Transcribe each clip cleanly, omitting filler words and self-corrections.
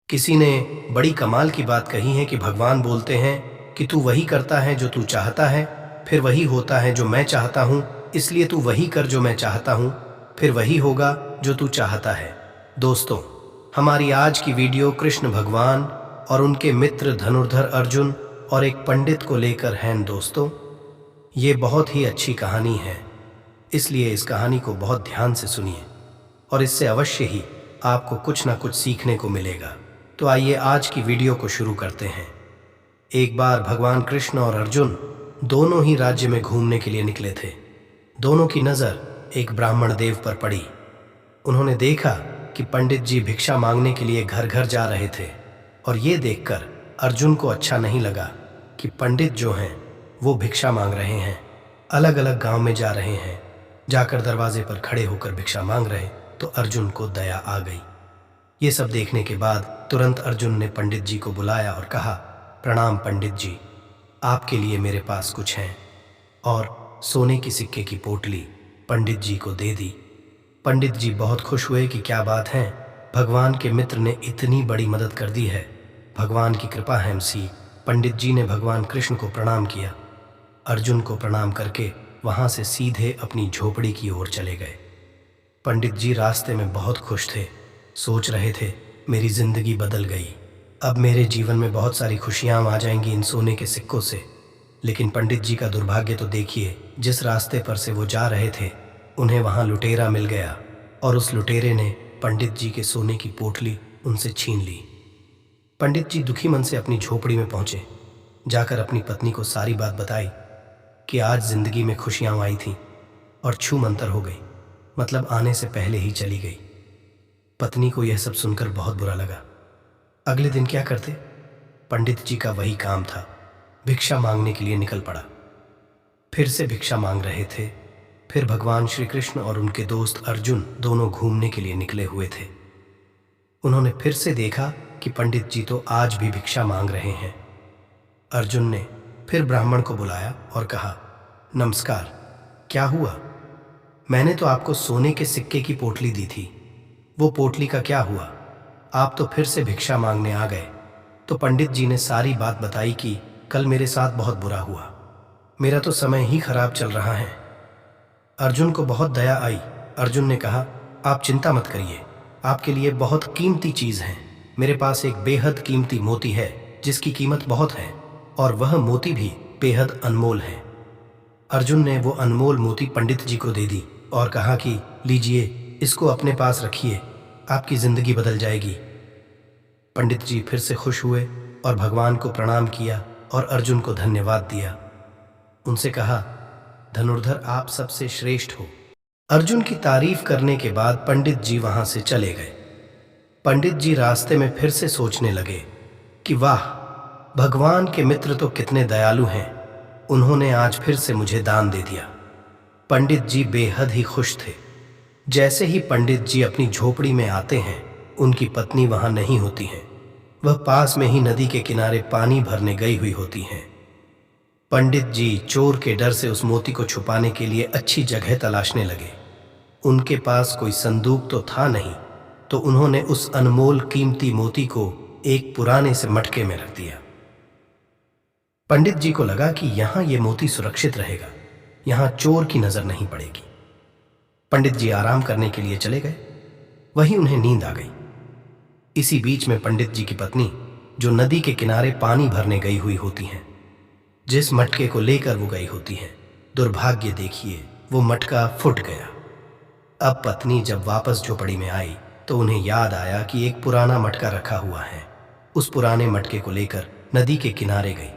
किसी ने बड़ी कमाल की बात कही है कि भगवान बोलते हैं कि तू वही करता है जो तू चाहता है, फिर वही होता है जो मैं चाहता हूँ, इसलिए तू वही कर जो मैं चाहता हूँ, फिर वही होगा जो तू चाहता है। दोस्तों, हमारी आज की वीडियो कृष्ण भगवान और उनके मित्र धनुर्धर अर्जुन और एक पंडित को लेकर है। दोस्तों, ये बहुत ही अच्छी कहानी है, इसलिए इस कहानी को बहुत ध्यान से सुनिए और इससे अवश्य ही आपको कुछ ना कुछ सीखने को मिलेगा। तो आइए आज की वीडियो को शुरू करते हैं। एक बार भगवान कृष्ण और अर्जुन दोनों ही राज्य में घूमने के लिए निकले थे। दोनों की नज़र एक ब्राह्मण देव पर पड़ी। उन्होंने देखा कि पंडित जी भिक्षा मांगने के लिए घर घर जा रहे थे और ये देखकर अर्जुन को अच्छा नहीं लगा कि पंडित जो हैं वो भिक्षा मांग रहे हैं, अलग अलग गांव में जा रहे हैं, जाकर दरवाजे पर खड़े होकर भिक्षा मांग रहे। तो अर्जुन को दया आ गई। ये सब देखने के बाद तुरंत अर्जुन ने पंडित जी को बुलाया और कहा, प्रणाम पंडित जी, आपके लिए मेरे पास कुछ है। और सोने की सिक्के की पोटली पंडित जी को दे दी। पंडित जी बहुत खुश हुए कि क्या बात है, भगवान के मित्र ने इतनी बड़ी मदद कर दी है, भगवान की कृपा है। पंडित जी ने भगवान कृष्ण को प्रणाम किया। अर्जुन को प्रणाम करके वहाँ से सीधे अपनी झोपड़ी की ओर चले गए। पंडित जी रास्ते में बहुत खुश थे, सोच रहे थे मेरी जिंदगी बदल गई, अब मेरे जीवन में बहुत सारी खुशियाँ आ जाएंगी इन सोने के सिक्कों से। लेकिन पंडित जी का दुर्भाग्य तो देखिए, जिस रास्ते पर से वो जा रहे थे उन्हें वहाँ लुटेरा मिल गया और उस लुटेरे ने पंडित जी के सोने की पोटली उनसे छीन ली। पंडित जी दुखी मन से अपनी झोपड़ी में पहुँचे, जाकर अपनी पत्नी को सारी बात बताई कि आज जिंदगी में खुशियाँ आई थीं और छू मंतर हो गई, मतलब आने से पहले ही चली गई। पत्नी को यह सब सुनकर बहुत बुरा लगा। अगले दिन क्या करते, पंडित जी का वही काम था, भिक्षा मांगने के लिए निकल पड़ा। फिर से भिक्षा मांग रहे थे। फिर भगवान श्री कृष्ण और उनके दोस्त अर्जुन दोनों घूमने के लिए निकले हुए थे। उन्होंने फिर से देखा कि पंडित जी तो आज भी भिक्षा मांग रहे हैं। अर्जुन ने फिर ब्राह्मण को बुलाया और कहा, नमस्कार, क्या हुआ? मैंने तो आपको सोने के सिक्के की पोटली दी थी, वो पोटली का क्या हुआ? आप तो फिर से भिक्षा मांगने आ गए। तो पंडित जी ने सारी बात बताई कि कल मेरे साथ बहुत बुरा हुआ, मेरा तो समय ही खराब चल रहा है। अर्जुन को बहुत दया आई। अर्जुन ने कहा, आप चिंता मत करिए, आपके लिए बहुत कीमती चीज़ है। मेरे पास एक बेहद कीमती मोती है जिसकी कीमत बहुत है और वह मोती भी बेहद अनमोल है। अर्जुन ने वो अनमोल मोती पंडित जी को दे दी और कहा कि लीजिए, इसको अपने पास रखिए, आपकी जिंदगी बदल जाएगी। पंडित जी फिर से खुश हुए और भगवान को प्रणाम किया और अर्जुन को धन्यवाद दिया। उनसे कहा, धनुर्धर आप सबसे श्रेष्ठ हो। अर्जुन की तारीफ करने के बाद पंडित जी वहां से चले गए। पंडित जी रास्ते में फिर से सोचने लगे कि वाह, भगवान के मित्र तो कितने दयालु हैं, उन्होंने आज फिर से मुझे दान दे दिया। पंडित जी बेहद ही खुश थे। जैसे ही पंडित जी अपनी झोपड़ी में आते हैं, उनकी पत्नी वहां नहीं होती है, वह पास में ही नदी के किनारे पानी भरने गई हुई होती हैं। पंडित जी चोर के डर से उस मोती को छुपाने के लिए अच्छी जगह तलाशने लगे। उनके पास कोई संदूक तो था नहीं, तो उन्होंने उस अनमोल कीमती मोती को एक पुराने से मटके में रख दिया। पंडित जी को लगा कि यहाँ ये मोती सुरक्षित रहेगा, यहाँ चोर की नजर नहीं पड़ेगी। पंडित जी आराम करने के लिए चले गए। वहीं उन्हें नींद आ गई। इसी बीच में पंडित जी की पत्नी, जो नदी के किनारे पानी भरने गई हुई होती हैं, जिस मटके को लेकर वो गई होती हैं, दुर्भाग्य देखिए, वो मटका फूट गया। अब पत्नी जब वापस झोपड़ी में आई तो उन्हें याद आया कि एक पुराना मटका रखा हुआ है। उस पुराने मटके को लेकर नदी के किनारे गई।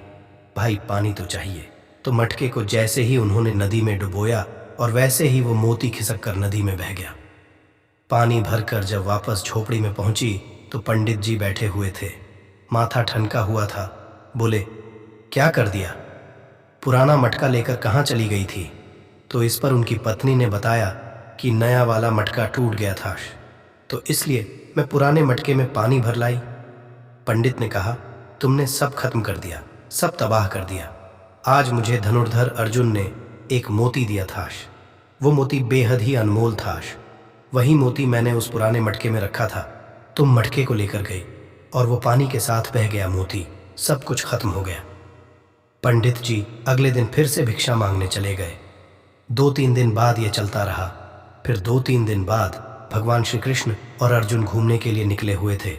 भाई, पानी तो चाहिए। तो मटके को जैसे ही उन्होंने नदी में डुबोया और वैसे ही वो मोती खिसक कर नदी में बह गया। पानी भरकर जब वापस झोपड़ी में पहुंची तो पंडित जी बैठे हुए थे, माथा ठनका हुआ था। बोले, क्या कर दिया? पुराना मटका लेकर कहाँ चली गई थी? तो इस पर उनकी पत्नी ने बताया कि नया वाला मटका टूट गया था, तो इसलिए मैं पुराने मटके में पानी भर लाई। पंडित ने कहा, तुमने सब खत्म कर दिया, सब तबाह कर दिया। आज मुझे धनुर्धर अर्जुन ने एक मोती दिया था, वो मोती बेहद ही अनमोल था। वही मोती मैंने उस पुराने मटके में रखा था, तुम मटके को लेकर गई। और वो पानी के साथ बह गया मोती। सब कुछ खत्म हो गया। पंडित जी अगले दिन फिर से भिक्षा मांगने चले गए। 2-3 दिन बाद ये चलता रहा। फिर 2-3 दिन बाद भगवान श्री कृष्ण और अर्जुन घूमने के लिए निकले हुए थे।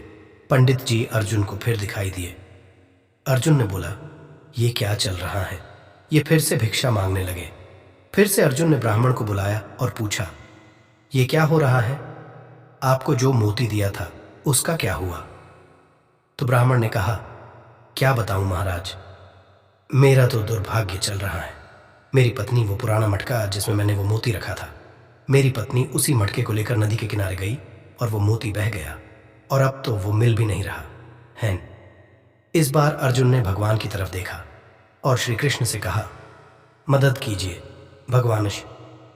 पंडित जी अर्जुन को फिर दिखाई दिए। अर्जुन ने बोला, ये क्या चल रहा है? ये फिर से भिक्षा मांगने लगे। फिर से अर्जुन ने ब्राह्मण को बुलाया और पूछा, ये क्या हो रहा है? आपको जो मोती दिया था उसका क्या हुआ? तो ब्राह्मण ने कहा, क्या बताऊं महाराज, मेरा तो दुर्भाग्य चल रहा है। मेरी पत्नी वो पुराना मटका जिसमें मैंने वो मोती रखा था, मेरी पत्नी उसी मटके को लेकर नदी के किनारे गई और वो मोती बह गया और अब तो वो मिल भी नहीं रहा है। इस बार अर्जुन ने भगवान की तरफ देखा और श्री कृष्ण से कहा, मदद कीजिए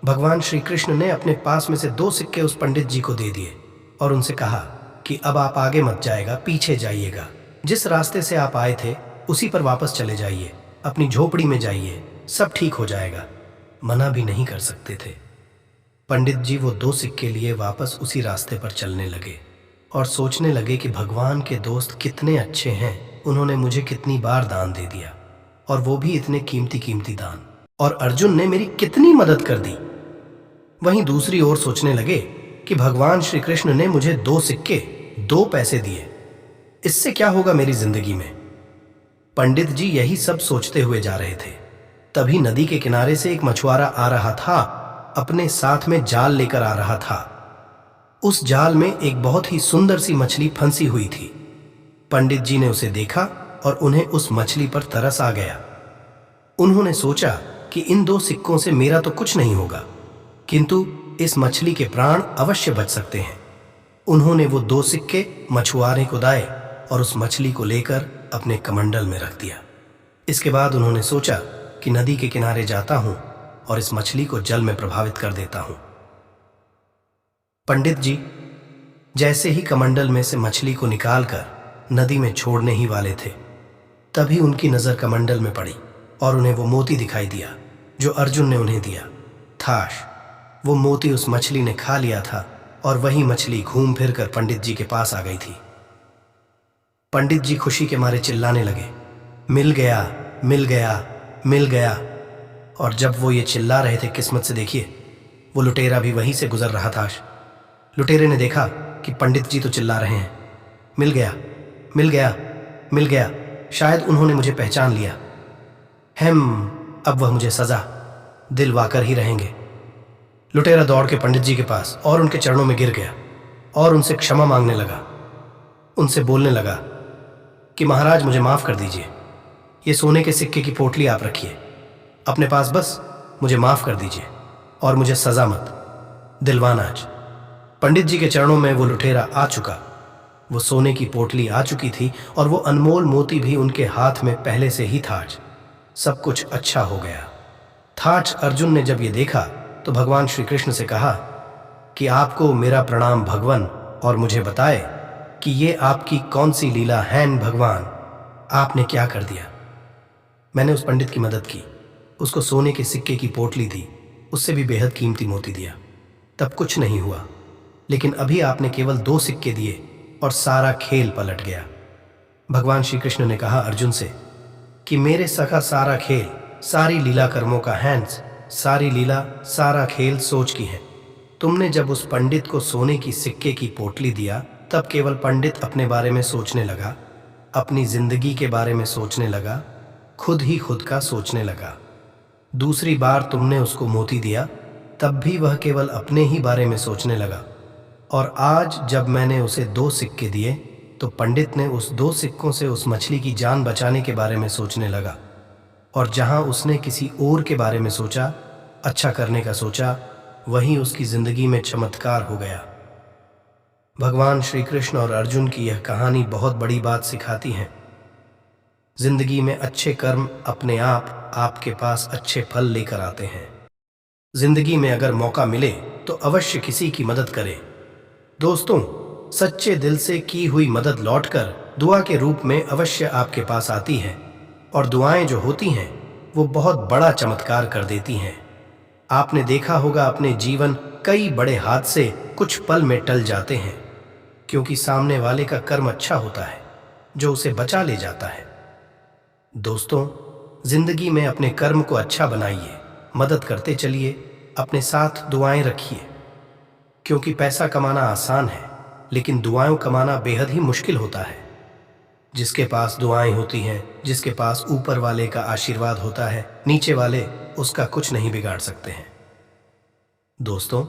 भगवान श्री कृष्ण ने अपने पास में से 2 सिक्के उस पंडित जी को दे दिए और उनसे कहा कि अब आप आगे मत जाइएगा, पीछे जाइएगा। जिस रास्ते से आप आए थे उसी पर वापस चले जाइए, अपनी झोपड़ी में जाइए, सब ठीक हो जाएगा। मना भी नहीं कर सकते थे। पंडित जी वो 2 सिक्के लिए वापस उसी रास्ते पर चलने लगे और सोचने लगे कि भगवान के दोस्त कितने अच्छे हैं, उन्होंने मुझे कितनी बार दान दे दिया और वो भी इतने कीमती दान, और अर्जुन ने मेरी कितनी मदद कर दी। वहीं दूसरी ओर सोचने लगे कि भगवान श्री कृष्ण ने मुझे 2 सिक्के 2 पैसे दिए, इससे क्या होगा मेरी जिंदगी में। पंडित जी यही सब सोचते हुए जा रहे थे। तभी नदी के किनारे से एक मछुआरा आ रहा था, अपने साथ में जाल लेकर आ रहा था। उस जाल में एक बहुत ही सुंदर सी मछली फंसी हुई थी। पंडित जी ने उसे देखा और उन्हें उस मछली पर तरस आ गया। उन्होंने सोचा कि इन 2 सिक्कों से मेरा तो कुछ नहीं होगा, किंतु इस मछली के प्राण अवश्य बच सकते हैं। उन्होंने वो 2 सिक्के मछुआरे को दाए और उस मछली को लेकर अपने कमंडल में रख दिया। इसके बाद उन्होंने सोचा कि नदी के किनारे जाता हूं और इस मछली को जल में प्रभावित कर देता हूं। पंडित जी जैसे ही कमंडल में से मछली को निकालकर नदी में छोड़ने ही वाले थे, तभी उनकी नजर कमंडल में पड़ी और उन्हें वो मोती दिखाई दिया जो अर्जुन ने उन्हें दिया था। वो मोती उस मछली ने खा लिया था और वही मछली घूम फिर कर पंडित जी के पास आ गई थी। पंडित जी खुशी के मारे चिल्लाने लगे, मिल गया, मिल गया, मिल गया। और जब वो ये चिल्ला रहे थे, किस्मत से देखिए वो लुटेरा भी वहीं से गुजर रहा था। लुटेरे ने देखा कि पंडित जी तो चिल्ला रहे हैं, मिल गया, मिल गया, मिल गया, शायद उन्होंने मुझे पहचान लिया। अब वह मुझे सजा दिलवाकर ही रहेंगे। लुटेरा दौड़ के पंडित जी के पास और उनके चरणों में गिर गया और उनसे क्षमा मांगने लगा। उनसे बोलने लगा कि महाराज मुझे माफ कर दीजिए, ये सोने के सिक्के की पोटली आप रखिए अपने पास, बस मुझे माफ कर दीजिए और मुझे सजा मत दिलवाना। आज पंडित जी के चरणों में वो लुटेरा आ चुका, वो सोने की पोटली आ चुकी थी और वो अनमोल मोती भी उनके हाथ में पहले से ही था। सब कुछ अच्छा हो गया था। अर्जुन ने जब ये देखा तो भगवान श्री कृष्ण से कहा कि आपको मेरा प्रणाम भगवान, और मुझे बताए कि ये आपकी कौन सी लीला है भगवान, आपने क्या कर दिया। मैंने उस पंडित की मदद की, उसको सोने के सिक्के की पोटली दी, उससे भी बेहद कीमती मोती दिया, तब कुछ नहीं हुआ। लेकिन अभी आपने केवल 2 सिक्के दिए और सारा खेल पलट गया। भगवान श्री कृष्ण ने कहा अर्जुन से कि मेरे सखा सारा खेल, सारी लीला कर्मों का हैंस, सारी लीला सारा खेल सोच की है। तुमने जब उस पंडित को सोने की सिक्के की पोटली दिया, तब केवल पंडित अपने बारे में सोचने लगा, अपनी जिंदगी के बारे में सोचने लगा, खुद ही खुद का सोचने लगा। दूसरी बार तुमने उसको मोती दिया, तब भी वह केवल अपने ही बारे में सोचने लगा। और आज जब मैंने उसे 2 सिक्के दिए, तो पंडित ने उस 2 सिक्कों से उस मछली की जान बचाने के बारे में सोचने लगा। और जहां उसने किसी और के बारे में सोचा, अच्छा करने का सोचा, वहीं उसकी जिंदगी में चमत्कार हो गया। भगवान श्री कृष्ण और अर्जुन की यह कहानी बहुत बड़ी बात सिखाती है। जिंदगी में अच्छे कर्म अपने आप आपके पास अच्छे फल लेकर आते हैं। जिंदगी में अगर मौका मिले तो अवश्य किसी की मदद करें। दोस्तों, सच्चे दिल से की हुई मदद लौटकर दुआ के रूप में अवश्य आपके पास आती है, और दुआएं जो होती हैं वो बहुत बड़ा चमत्कार कर देती हैं। आपने देखा होगा अपने जीवन कई बड़े हादसे कुछ पल में टल जाते हैं, क्योंकि सामने वाले का कर्म अच्छा होता है। जो उसे बचा ले जाता है। दोस्तों, जिंदगी में अपने कर्म को अच्छा बनाइए, मदद करते चलिए, अपने साथ दुआएं रखिए, क्योंकि पैसा कमाना आसान है लेकिन दुआएं कमाना बेहद ही मुश्किल होता है। जिसके पास दुआएं होती हैं, जिसके पास ऊपर वाले का आशीर्वाद होता है, नीचे वाले उसका कुछ नहीं बिगाड़ सकते हैं। दोस्तों,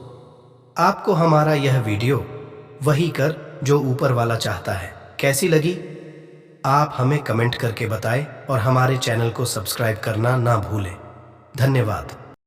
आपको हमारा यह वीडियो वही कर जो ऊपर वाला चाहता है कैसी लगी? आप हमें कमेंट करके बताएं और हमारे चैनल को सब्सक्राइब करना ना भूलें। धन्यवाद।